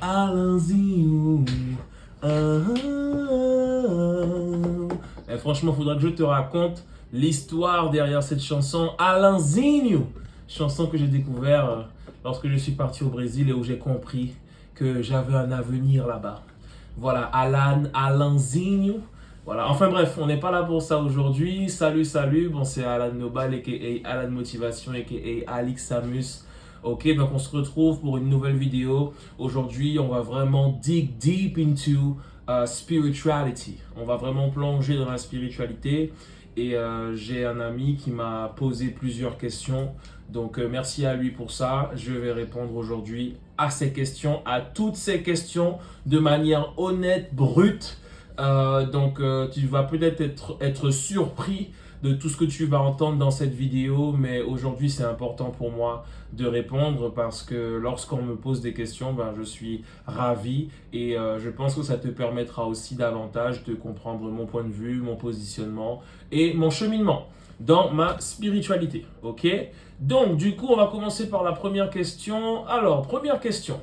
Alanzinho. Ah, ah, ah. Et franchement, faudra que je te raconte l'histoire derrière cette chanson Alanzinho. Chanson que j'ai découvert lorsque je suis parti au Brésil et où j'ai compris que j'avais un avenir là-bas. Voilà, Alanzinho. Voilà, enfin bref, on n'est pas là pour ça aujourd'hui. Salut, salut. Bon, c'est Alan Nobal, a.k.a. Alan Motivation, a.k.a. Alix Samus. Ok, donc on se retrouve pour une nouvelle vidéo. Aujourd'hui, on va vraiment dig deep into spirituality. On va vraiment plonger dans la spiritualité. Et j'ai un ami qui m'a posé plusieurs questions. Donc merci à lui pour ça. Je vais répondre aujourd'hui à ces questions, à toutes ces questions de manière honnête, brute. Tu vas peut-être être surpris de tout ce que tu vas entendre dans cette vidéo, mais aujourd'hui c'est important pour moi de répondre parce que lorsqu'on me pose des questions, ben, je suis ravi et je pense que ça te permettra aussi davantage de comprendre mon point de vue, mon positionnement et mon cheminement dans ma spiritualité. Ok? Donc du coup, on va commencer par la première question. Alors, première question.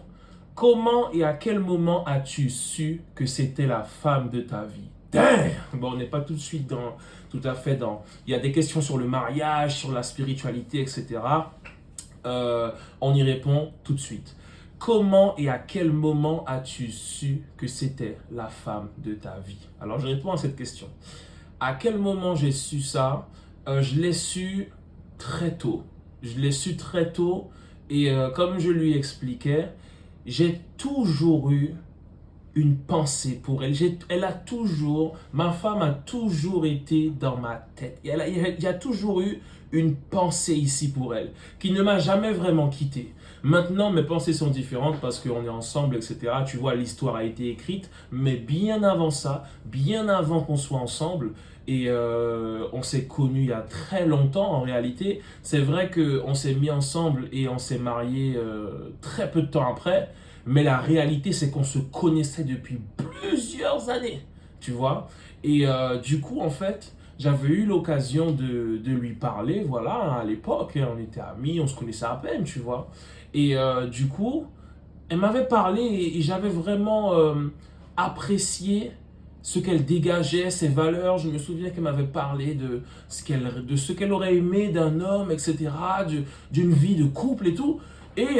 Comment et à quel moment as-tu su que c'était la femme de ta vie? Damn! Bon, on n'est pas tout de suite tout à fait dans. Il y a des questions sur le mariage, sur la spiritualité, etc. On y répond tout de suite. Comment et à quel moment as-tu su que c'était la femme de ta vie? Alors, je réponds à cette question. À quel moment j'ai su ça? Je l'ai su très tôt. Je l'ai su très tôt et comme je lui expliquais, j'ai toujours eu une pensée pour elle. Ma femme a toujours été dans ma tête. Il y a toujours eu une pensée ici pour elle, qui ne m'a jamais vraiment quitté. Maintenant, mes pensées sont différentes parce qu'on est ensemble, etc. Tu vois, l'histoire a été écrite, mais bien avant ça, bien avant qu'on soit ensemble, et on s'est connus il y a très longtemps en réalité. C'est vrai qu'on s'est mis ensemble et on s'est mariés très peu de temps après, mais la réalité, c'est qu'on se connaissait depuis plusieurs années, tu vois. Et du coup, en fait, j'avais eu l'occasion de lui parler, voilà, à l'époque, hein, on était amis, on se connaissait à peine, tu vois. Et du coup, elle m'avait parlé et j'avais vraiment apprécié ce qu'elle dégageait, ses valeurs. Je me souviens qu'elle m'avait parlé de ce qu'elle aurait aimé d'un homme, etc., d'une vie de couple et tout. Et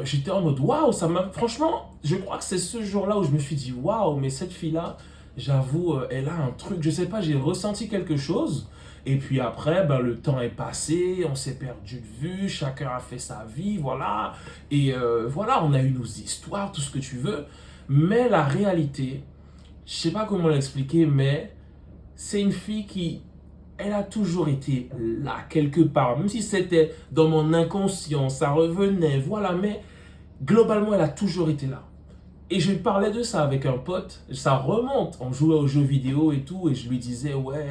j'étais en mode waouh, franchement, je crois que c'est ce jour-là où je me suis dit waouh, mais cette fille-là, j'avoue, elle a un truc, je sais pas, j'ai ressenti quelque chose. Et puis après, ben, le temps est passé, on s'est perdu de vue, chacun a fait sa vie, voilà. Et voilà, on a eu nos histoires, tout ce que tu veux. Mais la réalité, je sais pas comment l'expliquer, mais c'est une fille qui, elle a toujours été là, quelque part. Même si c'était dans mon inconscient, ça revenait, voilà. Mais globalement, elle a toujours été là. Et je parlais de ça avec un pote, ça remonte. On jouait aux jeux vidéo et tout, et je lui disais, ouais,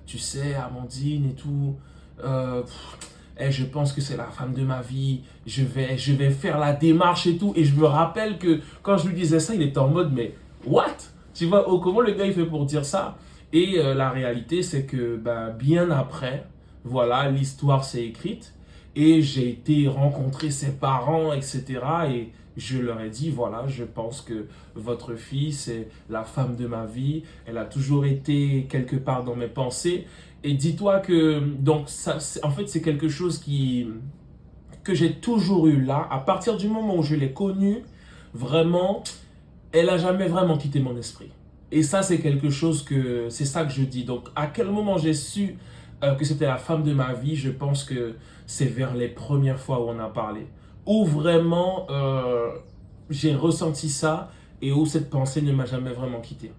tu sais, Amandine et tout, je pense que c'est la femme de ma vie, je vais faire la démarche et tout. Et je me rappelle que quand je lui disais ça, il était en mode, mais what? Tu vois, oh, comment le gars il fait pour dire ça? Et la réalité, c'est que ben, bien après, voilà, l'histoire s'est écrite et j'ai été rencontrer ses parents, etc. Et je leur ai dit, voilà, je pense que votre fille, c'est la femme de ma vie. Elle a toujours été quelque part dans mes pensées. Et dis-toi que, donc, ça, en fait, c'est quelque chose que j'ai toujours eu là. À partir du moment où je l'ai connue, vraiment, elle n'a jamais vraiment quitté mon esprit. Et ça, c'est quelque chose c'est ça que je dis. Donc, à quel moment j'ai su que c'était la femme de ma vie, je pense que c'est vers les premières fois où on a parlé. Où vraiment j'ai ressenti ça et où cette pensée ne m'a jamais vraiment quitté.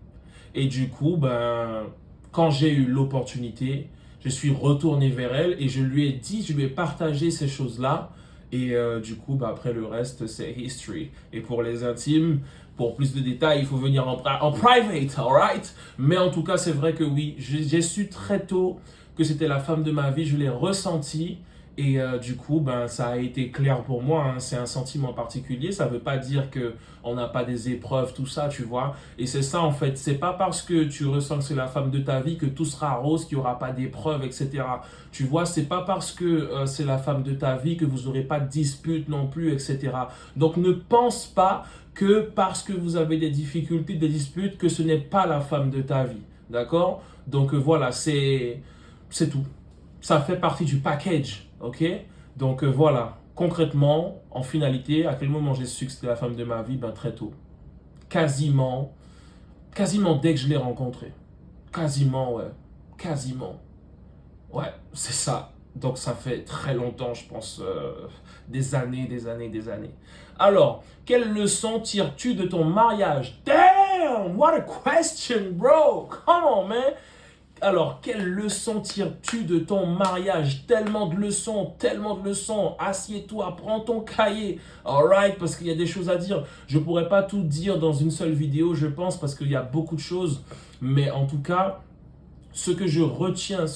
Et du coup, ben, quand j'ai eu l'opportunité, je suis retourné vers elle et je lui ai dit, je lui ai partagé ces choses-là. Et du coup, ben, après le reste, c'est history. Et pour les intimes, pour plus de détails, il faut venir en private, alright? Mais en tout cas, c'est vrai que oui, j'ai su très tôt que c'était la femme de ma vie, je l'ai ressenti. Et du coup, ben, ça a été clair pour moi, hein. C'est un sentiment particulier. Ça ne veut pas dire qu'on n'a pas des épreuves, tout ça, tu vois. Et c'est ça, en fait. C'est pas parce que tu ressens que c'est la femme de ta vie que tout sera rose, qu'il n'y aura pas d'épreuves, etc. Tu vois, c'est pas parce que c'est la femme de ta vie que vous n'aurez pas de disputes non plus, etc. Donc, ne pense pas que parce que vous avez des difficultés, des disputes, que ce n'est pas la femme de ta vie. D'accord? Donc, voilà, c'est tout. Ça fait partie du package, ok? Donc voilà, concrètement, en finalité, à quel moment j'ai su que c'était la femme de ma vie? Ben très tôt. Quasiment, quasiment dès que je l'ai rencontrée. Quasiment, ouais. Quasiment. Ouais, c'est ça. Donc ça fait très longtemps, je pense, des années, des années, des années. Alors, quelle leçon tires-tu de ton mariage? Damn, what a question, bro! Come on, man! Alors, quelle leçon tires-tu de ton mariage? Tellement de leçons, tellement de leçons. Assieds-toi, prends ton cahier. Alright, parce qu'il y a des choses à dire. Je ne pourrais pas tout dire dans une seule vidéo, je pense, parce qu'il y a beaucoup de choses. Mais en tout cas, ce que je retiens,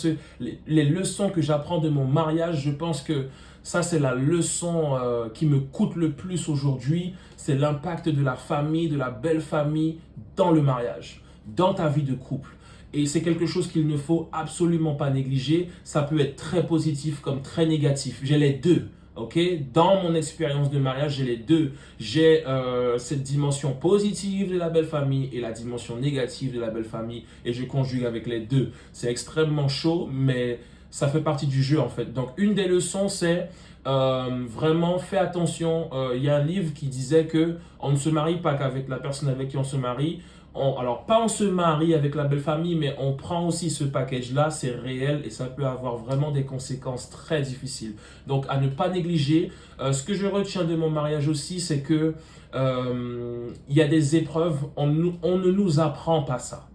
les leçons que j'apprends de mon mariage, je pense que ça, c'est la leçon qui me coûte le plus aujourd'hui. C'est l'impact de la famille, de la belle famille dans le mariage, dans ta vie de couple. Et c'est quelque chose qu'il ne faut absolument pas négliger. Ça peut être très positif comme très négatif. J'ai les deux. Ok, dans mon expérience de mariage, j'ai les deux. J'ai cette dimension positive de la belle famille et la dimension négative de la belle famille. Et je conjugue avec les deux. C'est extrêmement chaud, mais ça fait partie du jeu en fait. Donc, une des leçons, c'est vraiment fais attention. Il y a un livre qui disait que on ne se marie pas qu'avec la personne avec qui on se marie. Alors, pas on se marie avec la belle famille, mais on prend aussi ce package-là, c'est réel et ça peut avoir vraiment des conséquences très difficiles. Donc, à ne pas négliger. Ce que je retiens de mon mariage aussi, c'est que il y a des épreuves, on ne nous apprend pas ça.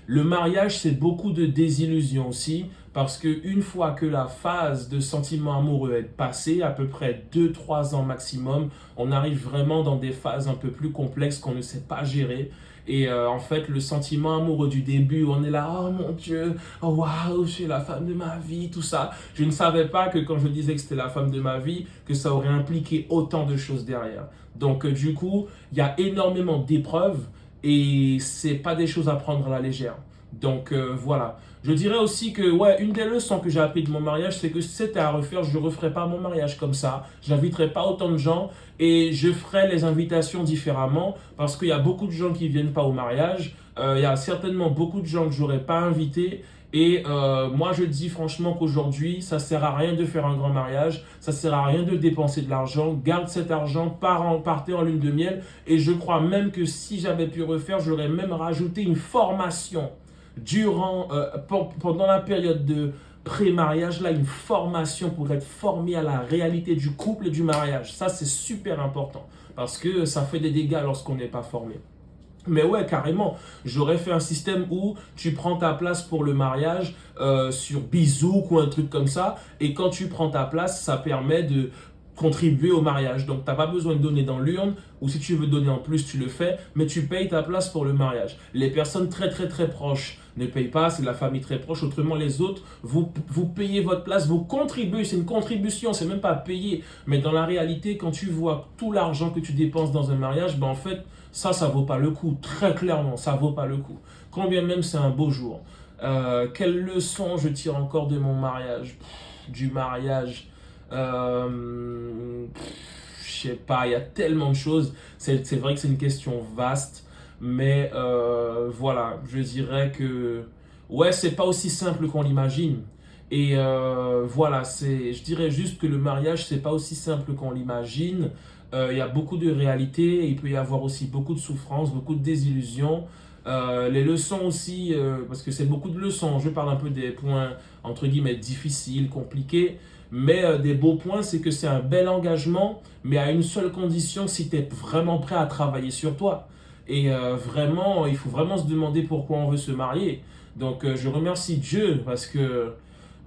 Le mariage, c'est beaucoup de désillusions aussi, parce qu'une fois que la phase de sentiment amoureux est passée, à peu près 2-3 ans maximum, on arrive vraiment dans des phases un peu plus complexes qu'on ne sait pas gérer. Et en fait, le sentiment amoureux du début, on est là, oh mon Dieu, oh waouh, c'est la femme de ma vie, tout ça. Je ne savais pas que quand je disais que c'était la femme de ma vie, que ça aurait impliqué autant de choses derrière. Donc du coup, il y a énormément d'épreuves et c'est pas des choses à prendre à la légère. Donc voilà. Je dirais aussi que ouais, une des leçons que j'ai appris de mon mariage, c'est que si c'était à refaire, je ne referais pas mon mariage comme ça. Je n'inviterais pas autant de gens et je ferais les invitations différemment parce qu'il y a beaucoup de gens qui ne viennent pas au mariage. Il y a certainement beaucoup de gens que je n'aurais pas invités. Et moi, je dis franchement qu'aujourd'hui, ça ne sert à rien de faire un grand mariage, ça ne sert à rien de dépenser de l'argent. Garde cet argent, partez en lune de miel. Et je crois même que si j'avais pu refaire, j'aurais même rajouté une formation pendant la période de pré-mariage, là, une formation pour être formé à la réalité du couple et du mariage. Ça, c'est super important parce que ça fait des dégâts lorsqu'on n'est pas formé. Mais ouais, carrément, j'aurais fait un système où tu prends ta place pour le mariage sur Bizouk ou un truc comme ça. Et quand tu prends ta place, ça permet de contribuer au mariage. Donc, tu n'as pas besoin de donner dans l'urne ou si tu veux donner en plus, tu le fais, mais tu payes ta place pour le mariage. Les personnes très, très, très proches ne payent pas, c'est la famille très proche. Autrement, les autres, vous payez votre place, vous contribuez, c'est une contribution, c'est même pas payer. Mais dans la réalité, quand tu vois tout l'argent que tu dépenses dans un mariage, ben en fait, ça vaut pas le coup. Très clairement, ça vaut pas le coup. Combien même c'est un beau jour. Quelle leçon je tire encore de mon mariage? Du mariage. Je sais pas, il y a tellement de choses. C'est vrai que c'est une question vaste. Mais voilà, je dirais que ouais, c'est pas aussi simple qu'on l'imagine. Et voilà, je dirais juste que le mariage, c'est pas aussi simple qu'on l'imagine. Il y a beaucoup de réalités, il peut y avoir aussi beaucoup de souffrances, beaucoup de désillusions. Les leçons aussi, parce que c'est beaucoup de leçons, je parle un peu des points entre guillemets difficiles, compliqués, mais des beaux points, c'est que c'est un bel engagement, mais à une seule condition, si tu es vraiment prêt à travailler sur toi. Et vraiment, il faut vraiment se demander pourquoi on veut se marier. Donc je remercie Dieu parce que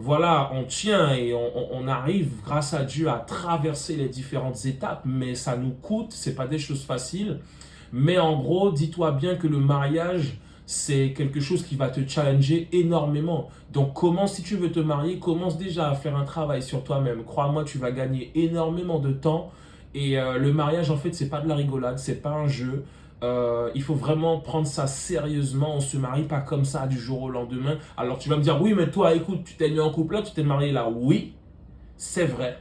voilà, on tient et on arrive grâce à Dieu à traverser les différentes étapes, mais ça nous coûte, c'est pas des choses faciles. Mais en gros, dis-toi bien que le mariage, c'est quelque chose qui va te challenger énormément. Donc, si tu veux te marier, commence déjà à faire un travail sur toi-même. Crois-moi, tu vas gagner énormément de temps. Et le mariage, en fait, c'est pas de la rigolade, c'est pas un jeu. Il faut vraiment prendre ça sérieusement. On se marie pas comme ça du jour au lendemain. Alors, tu vas me dire, oui, mais toi, écoute, tu t'es mis en couple là, tu t'es marié là. Oui, c'est vrai.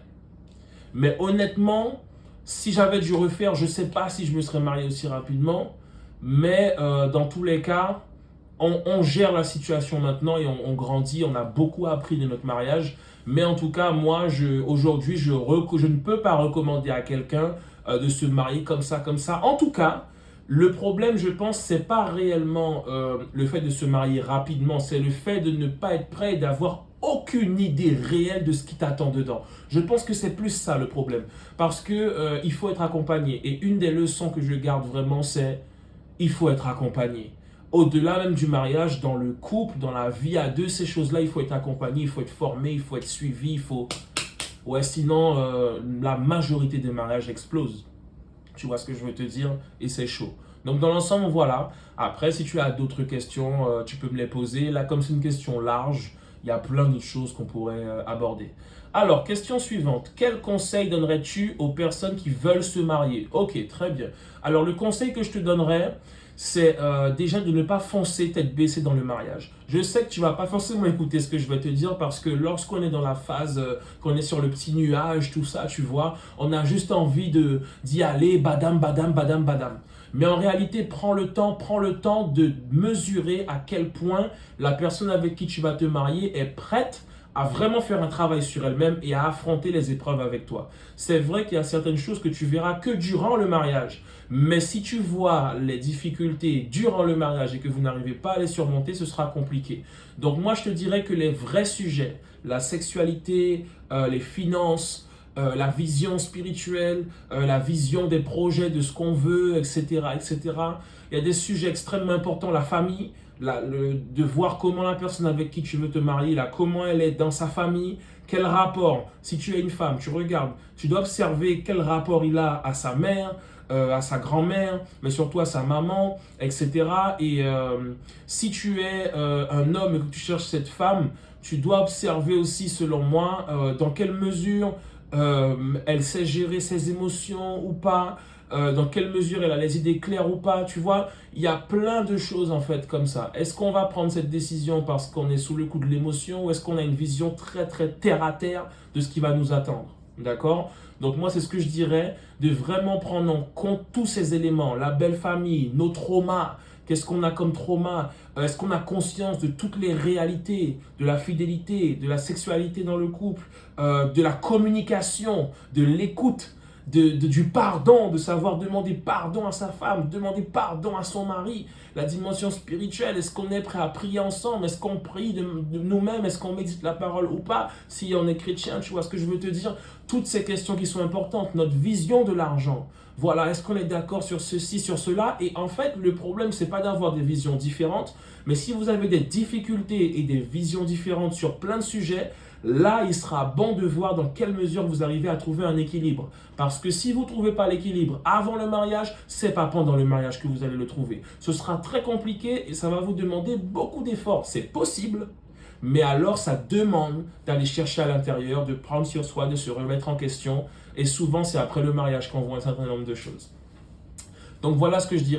Mais honnêtement, si j'avais dû refaire, je ne sais pas si je me serais marié aussi rapidement. Mais dans tous les cas, on gère la situation maintenant et on grandit. On a beaucoup appris de notre mariage. Mais en tout cas, moi, aujourd'hui, je ne peux pas recommander à quelqu'un de se marier comme ça, comme ça. En tout cas, le problème, je pense, c'est pas réellement le fait de se marier rapidement. C'est le fait de ne pas être prêt et d'avoir aucune idée réelle de ce qui t'attend dedans. Je pense que c'est plus ça le problème. Parce que il faut être accompagné. Et une des leçons que je garde vraiment, c'est il faut être accompagné. Au-delà même du mariage, dans le couple, dans la vie à deux, ces choses-là, il faut être accompagné, il faut être formé, il faut être suivi, il faut... Ouais, sinon, la majorité des mariages explosent. Tu vois ce que je veux te dire? Et c'est chaud. Donc, dans l'ensemble, voilà. Après, si tu as d'autres questions, tu peux me les poser. Là, comme c'est une question large, il y a plein d'autres choses qu'on pourrait aborder. Alors, question suivante. Quel conseil donnerais-tu aux personnes qui veulent se marier? Ok, très bien. Alors, le conseil que je te donnerais, c'est déjà de ne pas foncer tête baissée dans le mariage. Je sais que tu ne vas pas forcément écouter ce que je vais te dire parce que lorsqu'on est dans la phase, qu'on est sur le petit nuage, tout ça, tu vois, on a juste envie d'y aller, badam, badam, badam, badam. Mais en réalité, prends le temps de mesurer à quel point la personne avec qui tu vas te marier est prête à vraiment faire un travail sur elle-même et à affronter les épreuves avec toi. C'est vrai qu'il y a certaines choses que tu verras que durant le mariage. Mais si tu vois les difficultés durant le mariage et que vous n'arrivez pas à les surmonter, ce sera compliqué. Donc moi, je te dirais que les vrais sujets, la sexualité, les finances, la vision spirituelle, la vision des projets, de ce qu'on veut, etc., etc. Il y a des sujets extrêmement importants, la famille, de voir comment la personne avec qui tu veux te marier, comment elle est dans sa famille, quel rapport, si tu es une femme, tu regardes, tu dois observer quel rapport il a à sa mère, à sa grand-mère, mais surtout à sa maman, etc. Et si tu es un homme et que tu cherches cette femme, tu dois observer aussi, selon moi, dans quelle mesure elle sait gérer ses émotions ou pas, dans quelle mesure elle a les idées claires ou pas, tu vois, il y a plein de choses en fait comme ça. Est-ce qu'on va prendre cette décision parce qu'on est sous le coup de l'émotion ou est-ce qu'on a une vision très très terre à terre de ce qui va nous attendre? D'accord? Donc moi c'est ce que je dirais, de vraiment prendre en compte tous ces éléments, la belle famille, nos traumas. Qu'est-ce qu'on a comme trauma? Est-ce qu'on a conscience de toutes les réalités, de la fidélité, de la sexualité dans le couple, de la communication, de l'écoute, du pardon, de savoir demander pardon à sa femme, demander pardon à son mari, la dimension spirituelle, est-ce qu'on est prêt à prier ensemble, est-ce qu'on prie de nous-mêmes, est-ce qu'on médite la parole ou pas, si on est chrétien, tu vois ce que je veux te dire, toutes ces questions qui sont importantes, notre vision de l'argent, voilà, est-ce qu'on est d'accord sur ceci, sur cela, et en fait, le problème, c'est pas d'avoir des visions différentes, mais si vous avez des difficultés et des visions différentes sur plein de sujets, là, il sera bon de voir dans quelle mesure vous arrivez à trouver un équilibre. Parce que si vous ne trouvez pas l'équilibre avant le mariage, ce n'est pas pendant le mariage que vous allez le trouver. Ce sera très compliqué et ça va vous demander beaucoup d'efforts. C'est possible, mais alors ça demande d'aller chercher à l'intérieur, de prendre sur soi, de se remettre en question. Et souvent, c'est après le mariage qu'on voit un certain nombre de choses. Donc voilà ce que je dirais.